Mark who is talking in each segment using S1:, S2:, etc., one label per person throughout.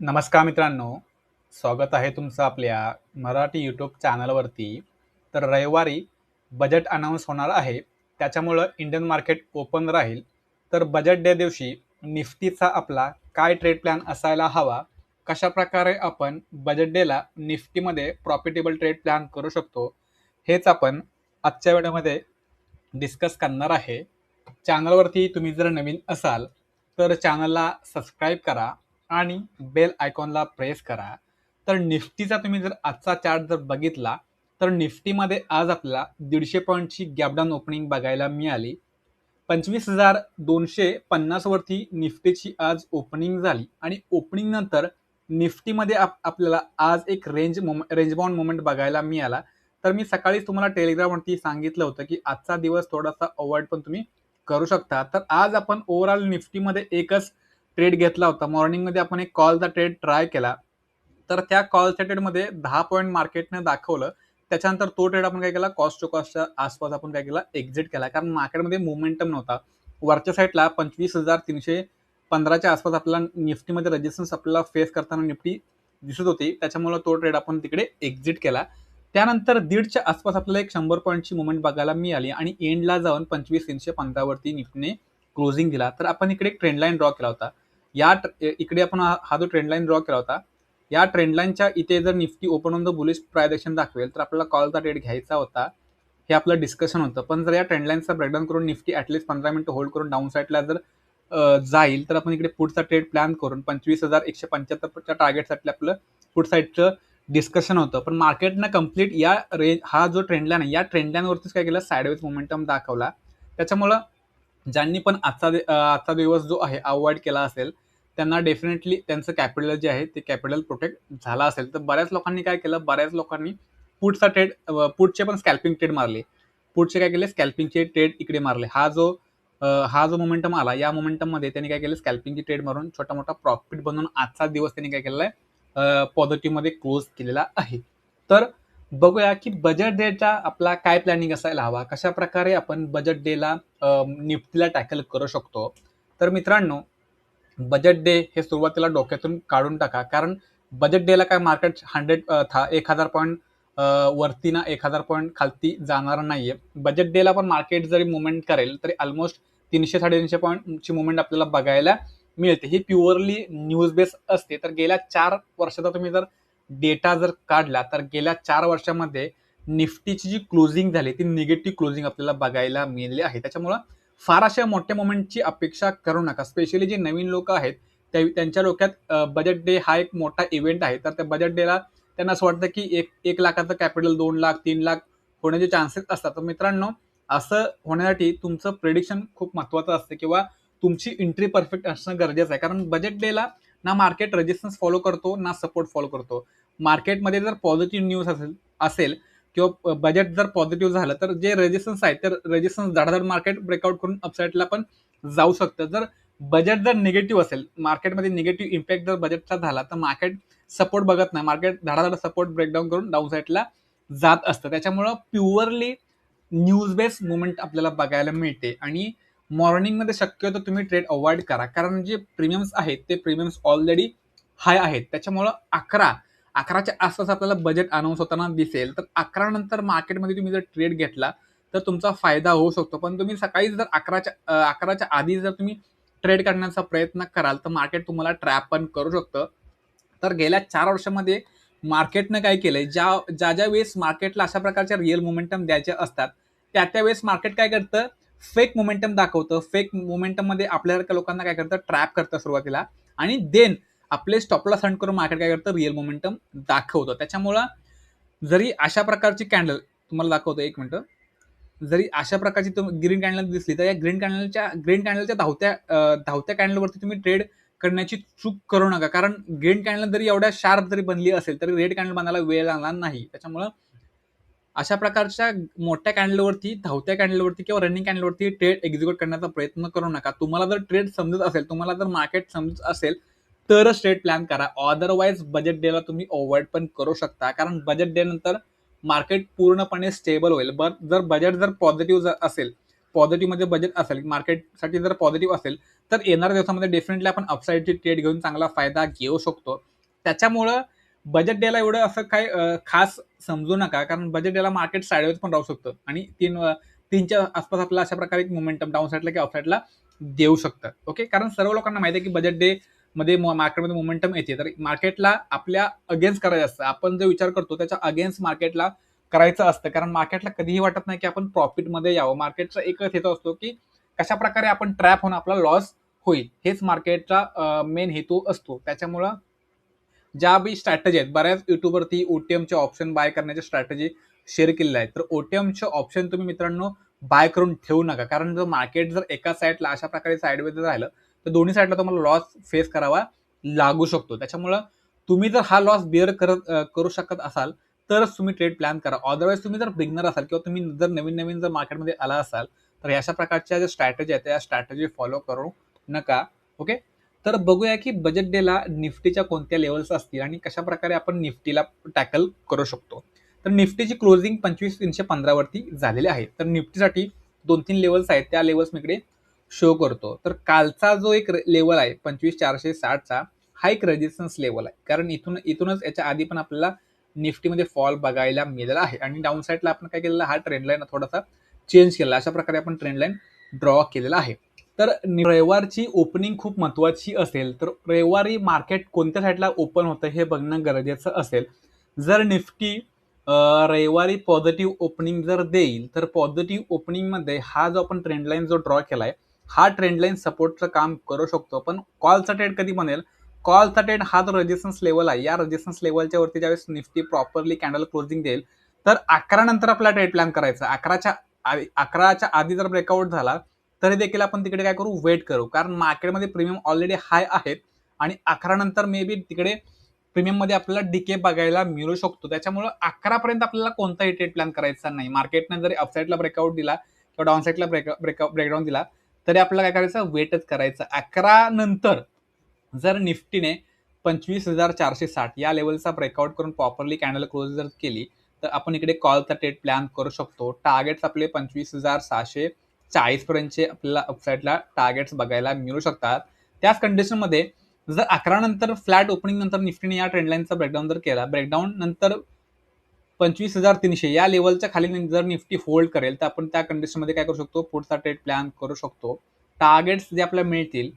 S1: नमस्कार मित्रांनो, स्वागत आहे तुमचं आपल्या मराठी यूट्यूब चॅनलवरती. तर रविवारी बजेट अनाऊन्स होणार आहे, त्याच्यामुळं इंडियन मार्केट ओपन राहील. तर बजेट डे दिवशी निफ्टीचा आपला काय ट्रेड प्लॅन असायला हवा, कशाप्रकारे आपण बजेट डेला निफ्टीमध्ये प्रॉफिटेबल ट्रेड प्लॅन करू शकतो, हेच आपण आजच्या व्हिडिओमध्ये डिस्कस करणार आहे. चॅनलवरती तुम्ही जर नवीन असाल तर चॅनलला सबस्क्राईब करा आणि बेल आयकॉनला प्रेस करा. तर निफ्टीचा तुम्ही जर आजचा चार्ट जर बघितला तर निफ्टीमध्ये आज आपल्याला 150 पॉईंटची गॅपडाऊन ओपनिंग बघायला मिळाली. 25,250 वरती निफ्टीची आज ओपनिंग झाली आणि ओपनिंग नंतर निफ्टीमध्ये आपल्याला आज एक रेंज बाउंड मोमेंट बघायला मिळाला. तर मी सकाळीच तुम्हाला टेलिग्रामवरती सांगितलं होतं की आजचा दिवस थोडासा अवॉइड पण तुम्ही करू शकता. तर आज आपण ओव्हरऑल निफ्टीमध्ये एकच ट्रेड घेतला होता. मॉर्निंगमध्ये आपण एक कॉलचा ट्रेड ट्राय केला, तर त्या कॉलच्या ट्रेडमध्ये 10 पॉईंट मार्केटने दाखवलं. त्याच्यानंतर तो ट्रेड आपण काय केला, कॉस्ट टू कॉस्टच्या आसपास आपण काय केला, एक्झिट केला. कारण मार्केटमध्ये मोमेंटम नव्हता. वरच्या साईडला 25,315च्या आसपास आपल्याला निफ्टीमध्ये रेजिस्टन्स आपल्याला फेस करताना निफ्टी दिसत होती. त्याच्यामुळे तो ट्रेड आपण तिकडे एक्झिट केला. त्यानंतर 1.5च्या आसपास आपल्याला एक 100 पॉईंटची मुवमेंट बघायला मिळाली आणि एंडला जाऊन 25,315 वरती निफ्टीने क्लोजिंग दिला. तर आपण इकडे एक ट्रेंड लाईन ड्रॉ केला होता. इकडे आपण हा जो ट्रेंड लाईन ड्रॉ केला होता, या ट्रेंड लाईनच्या इथे जर Nifty open on the bullish price action दाखवेल तर आपल्याला कॉलचा ट्रेड घ्यायचा होता. हे आपलं डिस्कशन होतं. पण जर या ट्रेंड लाईनचा ब्रेकडाऊन करून निफ्टी ॲटलीस्ट 15 मिनिटं होल्ड करून डाऊन साईडला जर जाईल तर आपण इकडे पुढचा ट्रेड प्लॅन करून 25,175च्या टार्गेटसाठी आपलं पुढ साईडचं डिस्कशन होतं. पण मार्केटनं कम्प्लीट या हा जो ट्रेंड लाईन आहे, या ट्रेंड लाईनवरतीच काय केलं, साईडवेज मोमेंटम दाखवला. त्याच्यामुळं ज्यांनी पण आजचा दिवस जो आहे अवॉइड केला असेल त्यांना डेफिनेटली त्यांचं कॅपिटल जे आहे ते कॅपिटल प्रोटेक्ट झाला असेल. तर बऱ्याच लोकांनी काय केलं, बऱ्याच लोकांनी पुटचा ट्रेड, पुटचे पण स्कॅल्पिंग ट्रेड मारले. पुटचे काय केले, स्कॅल्पिंगचे ट्रेड इकडे मारले. हा जो मोमेंटम आला, या मोमेंटममध्ये त्यांनी काय केलं, स्कॅल्पिंगची ट्रेड मारून छोटा मोठा प्रॉफिट बनवून आजचा दिवस त्यांनी काय केलेला आहे, पॉझिटिव्हमध्ये क्लोज केलेला आहे. तर बघूया की बजेट डेचा आपला काय प्लॅनिंग असायला हवा, कशा प्रकारे आपण बजेट डेला निफ्टीला टॅकल करू शकतो. तर मित्रांनो, बजेट डे हे सुरुवातीला डोक्यातून काढून टाका. कारण बजेट डेला काय मार्केट 1,000 पॉईंट वरती ना 1,000 पॉईंट खालती जाणार नाहीये. बजेट डेला पण मार्केट जरी मुवमेंट करेल तरी ऑलमोस्ट 300-350 पॉईंटची मुवमेंट आपल्याला बघायला मिळते. ही प्युअरली न्यूज बेस असते. तर गेल्या 4 वर्षाचा तुम्ही जर डेटा जर काढला तर गेल्या 4 वर्षामध्ये निफ्टीची जी क्लोजिंग झाली ती निगेटिव्ह क्लोजिंग आपल्याला बघायला मिळाली आहे. त्याच्यामुळं फार अशा मोठ्या मोमेंटची अपेक्षा करू नका. स्पेशली जे नवीन लोक आहेत त्यांच्या डोक्यात बजेट डे हा एक मोठा इव्हेंट आहे. तर त्या बजेट डेला त्यांना असं वाटतं की 1 लाखाचं कॅपिटल 2 लाख 3 लाख होण्याचे चान्सेस असतात. तर मित्रांनो, असं होण्यासाठी तुमचं प्रेडिक्शन खूप महत्वाचं असतं किंवा तुमची एंट्री परफेक्ट असणं गरजेचं आहे. कारण बजेट डेला ना मार्केट रेजिस्टन्स फॉलो करतो ना सपोर्ट फॉलो करतो. मार्केटमध्ये जर पॉझिटिव्ह न्यूज असेल किंवा बजेट जर पॉझिटिव्ह झालं तर जे रेजिस्टन्स आहे तर रेजिस्टन्स धडाधड मार्केट ब्रेकआउट करून अपसाईडला पण जाऊ शकतं. जर बजेट जर निगेटिव्ह असेल, मार्केटमध्ये निगेटिव्ह इम्पॅक्ट जर बजेटचा झाला तर मार्केट सपोर्ट बघत नाही. मार्केट धडाधड सपोर्ट ब्रेकडाऊन करून डाऊन साईडला जात असतं. त्याच्यामुळं प्युअरली न्यूज बेस मुवमेंट आपल्याला बघायला मिळते आणि मॉर्निंगमध्ये शक्यतो तुम्ही ट्रेड अवॉइड करा. कारण जे प्रीमियम्स आहेत ते प्रीमियम्स ऑलरेडी हाय आहेत. त्याच्यामुळं 11च्या आसपास आपल्याला बजेट अनाऊन्स होताना दिसेल. तर 11 नंतर मार्केटमध्ये तुम्ही जर ट्रेड घेतला तर तुमचा फायदा होऊ शकतो. पण तुम्ही सकाळी जर 11च्या आधी जर तुम्ही ट्रेड करण्याचा प्रयत्न कराल तर मार्केट तुम्हाला ट्रॅप पण करू शकतं. तर गेल्या 4 वर्षामध्ये मार्केटनं काय केलंय, ज्या वेळेस मार्केटला अशा प्रकारच्या रिअल मोमेंटम द्यायचे असतात त्या वेळेस मार्केट काय करतं, फेक मोमेंटम दाखवतं. फेक मोमेंटममध्ये आपल्यासारख्या लोकांना काय करतं, ट्रॅप करतं सुरुवातीला आणि देन आपले स्टॉपला हंट करून मार्केट काय करतं, रिअल मोमेंटम दाखवतं. त्याच्यामुळं जरी अशा प्रकारची कॅन्डल तुम्हाला दाखवतो, एक मिनिटं, जरी अशा प्रकारची ग्रीन कॅन्डल दिसली तर या ग्रीन कॅन्डलच्या धावत्या कॅन्डलवरती तुम्ही ट्रेड करण्याची चूक करू नका. कारण ग्रीन कॅन्डल जरी एवढ्या शार्प जरी बनली असेल तरी रेड कॅन्डल बनायला वेळ लागणार नाही. त्याच्यामुळं अशा प्रकारच्या मोठ्या कॅन्डलवरती, धावत्या कॅन्डलवरती किंवा रनिंग कॅन्डलवरती ट्रेड एक्झिक्यूट करण्याचा प्रयत्न करू नका. तुम्हाला जर ट्रेड समजत असेल, तुम्हाला जर मार्केट समजत असेल तरच ट्रेड प्लॅन करा. अदरवाईज बजेट डेला तुम्ही अवॉइड पण करू शकता. कारण बजेट डे नंतर मार्केट पूर्णपणे स्टेबल होईल. जर बजेट जर पॉझिटिव्ह असेल, पॉझिटिव्हमध्ये बजेट असेल, मार्केटसाठी जर पॉझिटिव्ह असेल तर येणाऱ्या दिवसामध्ये डेफिनेटली आपण अपसाईडची ट्रेड घेऊन चांगला फायदा घेऊ शकतो. त्याच्यामुळं बजेट डेला एवढं असं काय खास समजू नका, कारण बजेट डेला मार्केट साईडवेज पण राहू शकतं आणि तीनच्या आसपास आपल्याला अशा प्रकारे एक मोमेंटम डाऊन साईडला किंवा अप साईडला देऊ शकतं. ओके, कारण सर्व लोकांना माहिती आहे की बजेट डे मध्ये मार्केटमध्ये मोमेंटम येते, तर मार्केटला आपल्या अगेन्स्ट करायचं असतं. आपण जो विचार करतो त्याच्या अगेन्स्ट मार्केटला करायचं असतं, कारण मार्केटला कधीही वाटत नाही की आपण प्रॉफिटमध्ये यावं. मार्केटचा एकच हेतू असतो की कशा प्रकारे आपण ट्रॅप होऊन आपला लॉस होईल, हेच मार्केटचा मेन हेतू असतो. त्याच्यामुळं ज्या बी स्ट्रॅटेजी आहेत, बऱ्याच युट्यूबवरती ओटीएमचे ऑप्शन बाय करण्याच्या स्ट्रॅटेजी शेअर केलेल्या आहेत. तर ओटीएमचे ऑप्शन तुम्ही मित्रांनो बाय करून ठेवू नका, कारण जर मार्केट जर एका साईडला अशा प्रकारे साईडवेज राहिलं तर दोन्ही साईडला तुम्हाला लॉस फेस करावा लागू शकतो. त्याच्यामुळं तुम्ही जर हा लॉस बिअर करू शकत असाल तरच तुम्ही ट्रेड प्लॅन करा. अदरवाईज तुम्ही जर बिगनर असाल किंवा तुम्ही जर नवीन जर मार्केटमध्ये आला असाल तर अशा प्रकारच्या ज्या स्ट्रॅटेजी आहेत त्या स्ट्रॅटेजी फॉलो करू नका. ओके, तर बघूया की बजेट डेला निफ्टीच्या कोणत्या लेवल्स असतील आणि कशा प्रकारे आपण निफ्टीला टॅकल करू शकतो. तर निफ्टीची क्लोजिंग 25,315 वरती झालेली आहे. तर निफ्टीसाठी 2-3 लेवल्स आहेत, त्या लेवल्स मी इकडे शो करतो. तर कालचा जो एक लेवल आहे 25,460चा, हा एक रेजिस्टन्स लेवल आहे, कारण इथूनच याच्या आधी पण आपल्याला निफ्टीमध्ये फॉल बघायला मिळालेला आहे आणि डाऊन साईडला आपण काय केलेला, हा ट्रेंड लाईन थोडासा चेंज केला. अशा प्रकारे आपण ट्रेंड लाईन ड्रॉ केलेला आहे. तर रविवारची ओपनिंग खूप महत्वाची असेल, तर रविवारी मार्केट कोणत्या साईडला ओपन होतं हे बघणं गरजेचं असेल. जर निफ्टी रविवारी पॉझिटिव्ह ओपनिंग जर देईल तर पॉझिटिव्ह ओपनिंगमध्ये हा जो आपण ट्रेंड लाईन जो ड्रॉ केलाय, हा ट्रेंड लाईन सपोर्टचं काम करू शकतो. पण कॉलचा ट्रेड कधी बनेल, कॉलचा ट्रेड हा जो रेजिस्टन्स लेवल आहे, या रेजिस्टन्स लेवलच्या वरती ज्यावेळेस निफ्टी प्रॉपरली कॅन्डल क्लोजिंग देईल तर 11 नंतर आपला ट्रेड प्लॅन करायचा. 11च्या आधी जर ब्रेकआउट झाला तरी देखील आपण तिकडे काय करू, वेट करू, कारण मार्केटमध्ये प्रीमियम ऑलरेडी हाय आहेत आणि 11 नंतर मे बी तिकडे प्रीमियम मध्ये आपल्याला डीके बघायला मिळू शकतो. त्याच्यामुळे 11 पर्यंत आपल्याला कोणताही ट्रेड प्लॅन करायचा नाही. मार्केटने जरी अपसाईडला ब्रेकआउट दिला किंवा डाऊन साईडला ब्रेकडाऊन दिला तरी आपल्याला काय करायचं, वेटच करायचं. 11 नंतर जर निफ्टीने 25,460 या लेवलचा ब्रेकआउट करून प्रॉपरली कॅन्डल क्लोज जर केली तर आपण इकडे कॉलचा ट्रेड प्लॅन करू शकतो. टार्गेट्स आपले 25,640 पर्यंतचे आपल्याला अपसाईडला टार्गेट्स बघायला मिळू शकतात. त्याच कंडिशनमध्ये जर 11 नंतर फ्लॅट ओपनिंग नंतर निफ्टीने या ट्रेंडलाईनचा ब्रेकडाऊन जर केला, ब्रेकडाऊन नंतर 25,300 या लेवलच्या खाली जर निफ्टी होल्ड करेल तर आपण त्या कंडिशनमध्ये काय करू शकतो, पुढचा ट्रेड प्लॅन करू शकतो. टार्गेट्स जे आपल्याला मिळतील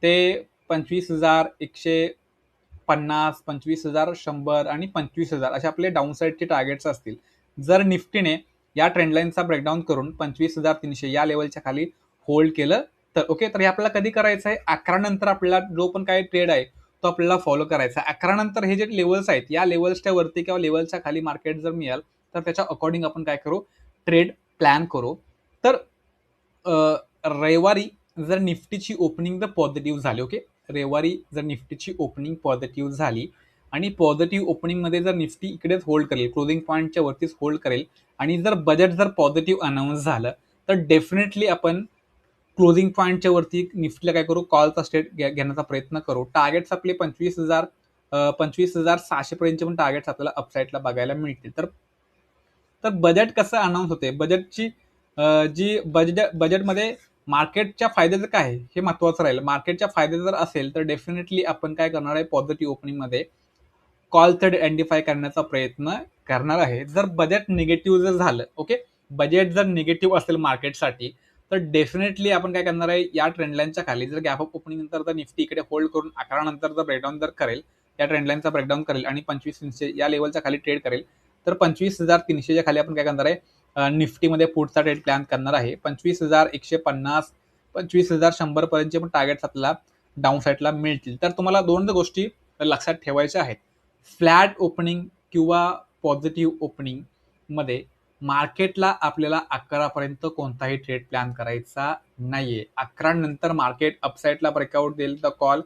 S1: ते 25,150, 25,100 आणि 25,000 असे आपले डाऊन साईडचे टार्गेट्स असतील. जर निफ्टीने या ट्रेंडलाईनचा ब्रेकडाऊन करून 25,300 या लेवलच्या खाली होल्ड केलं तर ओके, तर हे आपल्याला कधी करायचं आहे, 11 नंतर आपल्याला जो पण काही ट्रेड आहे तो आपल्याला फॉलो करायचा. 11 नंतर हे जे लेवल्स आहेत या लेवल्सच्या वरती किंवा लेवलच्या खाली मार्केट जर मिळाल तर त्याच्या अकॉर्डिंग आपण काय करू, ट्रेड प्लॅन करू. तर रविवारी जर निफ्टीची ओपनिंग जर पॉझिटिव्ह झाली, ओके, रविवारी जर निफ्टीची ओपनिंग पॉझिटिव्ह झाली आणि पॉझिटिव्ह ओपनिंगमध्ये जर निफ्टी इकडेच होल्ड करेल, क्लोजिंग पॉईंटच्या वरतीच होल्ड करेल आणि जर बजेट जर पॉझिटिव्ह अनाऊन्स झालं तर डेफिनेटली आपण क्लोजिंग पॉईंटच्या वरती निफ्टीला काय करू, कॉलचा स्टेट घेण्याचा प्रयत्न करू. टार्गेट्स आपले 25,600 पर्यंतचे पण टार्गेट्स आपल्याला अपसाईडला बघायला मिळतील. तर बजेट कसं अनाऊन्स होते, बजेटची जी बजेटमध्ये मार्केटच्या फायद्याचं काय आहे हे महत्वाचं राहील. मार्केटच्या फायदे जर असेल तर डेफिनेटली आपण काय करणार आहे, पॉझिटिव्ह ओपनिंगमध्ये कॉल ट्रेड आयडेंटिफाय करण्याचा प्रयत्न करणार आहे. जर बजेट निगेटिव्ह जर झालं, ओके, बजेट जर निगेटिव्ह असेल मार्केटसाठी तर डेफिनेटली आपण काय करणार आहे, या ट्रेंडलाईनच्या खाली जर गॅप ऑफ ओपनिंग नंतर जर निफ्टी इकडे होल्ड करून 11 नंतर जर ब्रेकडाऊन जर करेल, या ट्रेंडलाईनचा ब्रेकडाऊन करेल आणि 25,300 या लेवलच्या खाली ट्रेड करेल तर 25,300च्या खाली आपण काय करणार आहे, निफ्टीमध्ये पुढचा ट्रेड प्लॅन करणार आहे. 25,150, 25,100 पर्यंतचे पण टार्गेट्स आपल्याला डाऊन साईडला मिळतील. तर तुम्हाला दोन गोष्टी लक्षात ठेवायच्या आहेत. फ्लॅट ओपनिंग किंवा पॉझिटिव्ह ओपनिंग मध्ये मार्केटला आपल्याला 11 पर्यंत कोणताही ट्रेड प्लॅन करायचा नाहीये. 11 नंतर मार्केट अपसाईडला ब्रेकआउट देईल तर कॉल,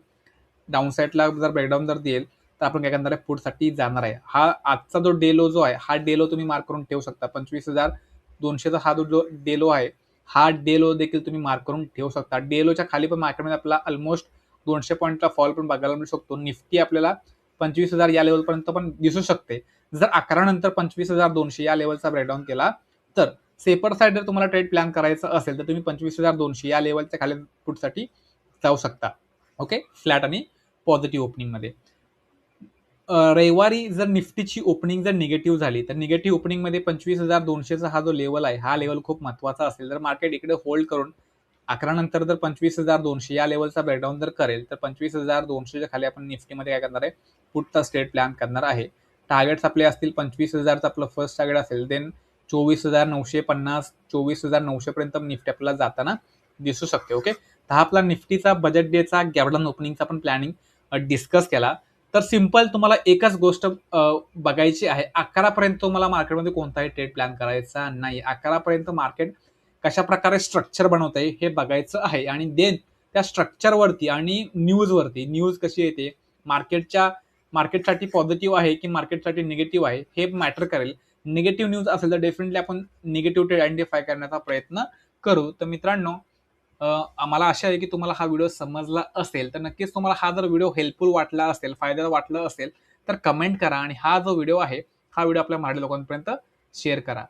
S1: डाऊन साईडला जर ब्रेकडाऊन जर देईल तर आपण काय करणार आहे, पुढसाठी जाणार आहे. हा आजचा जो डेलो जो आहे हा डेलो तुम्ही मार्क करून ठेवू शकता. 25,200चा हा जो डेलो आहे हा डेलो देखील तुम्ही मार्क करून ठेवू शकता. डेलोच्या खाली पण मार्केटमध्ये आपल्याला ऑलमोस्ट 200 पॉईंटचा फॉल पण बघायला मिळू शकतो. निफ्टी आपल्याला 25,000 या लेवलपर्यंत पण दिसू शकते. जर 11 नंतर 25,200 या लेवलचा ब्रेकडाऊन केला तर सेपर साईड जर तुम्हाला ट्रेड प्लॅन करायचा असेल तर तुम्ही 25,200 या लेवलच्या खाली पुढसाठी जाऊ शकता. ओके, फ्लॅट आणि पॉझिटिव्ह ओपनिंगमध्ये. रविवारी जर निफ्टीची ओपनिंग जर निगेटिव्ह झाली तर निगेटिव्ह ओपनिंगमध्ये 25,200चा हा जो लेवल आहे हा लेवल खूप महत्त्वाचा असेल. जर मार्केट इकडे होल्ड करून 11 नंतर जर 25,200 या लेवलचा ब्रेकडाऊन जर करेल तर 25,200च्या खाली आपण निफ्टीमध्ये काय करणार आहे, पुटचा स्ट्रेट प्लॅन करणार आहे. टार्गेट्स आपले असतील 25,000चं आपलं फर्स्ट टार्गेट असेल, देन 24,950 24,900 पर्यंत निफ्टी आपल्याला जाताना दिसू शकते. ओके, तर हा आपला निफ्टीचा बजेट डेचा गॅपडाऊन ओपनिंगचा आपण प्लॅनिंग डिस्कस केला. तर सिंपल तुम्हाला एकच गोष्ट बघायची आहे, 11 पर्यंत तुम्हाला मार्केटमध्ये कोणताही ट्रेड प्लॅन करायचा नाही. 11 पर्यंत मार्केट कशा प्रकारे स्ट्रक्चर बनवता येईल हे बघायचं आहे आणि देन त्या स्ट्रक्चरवरती आणि न्यूजवरती, न्यूज कशी येते, मार्केटसाठी पॉझिटिव्ह आहे की मार्केटसाठी निगेटिव्ह आहे हे मॅटर करेल. निगेटिव्ह न्यूज असेल तर डेफिनेटली आपण निगेटिव्ह ट्रेड आयडेंटिफाय करण्याचा प्रयत्न करू. तर मित्रांनो, आम्हाला आशा आहे की तुम्हाला हा व्हिडिओ समजला असेल. तर नक्कीच तुम्हाला हा जर व्हिडिओ हेल्पफुल वाटला असेल, फायद्याचा वाटला असेल तर कमेंट करा आणि हा जो व्हिडिओ आहे हा व्हिडिओ आपल्या मराठी लोकांपर्यंत शेअर करा.